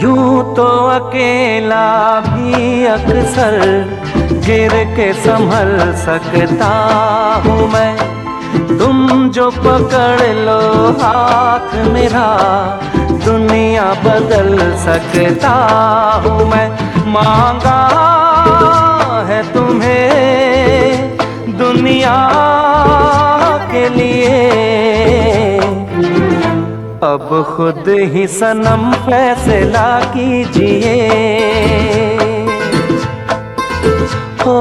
यूं तो अकेला भी अक्सर गिर के संभल सकता हूँ मैं। तुम जो पकड़ लो हाथ मेरा, दुनिया बदल सकता हूँ मैं। मांगा है तुम्हें दुनिया के लिए, अब खुद ही सनम फैसला कीजिए। हो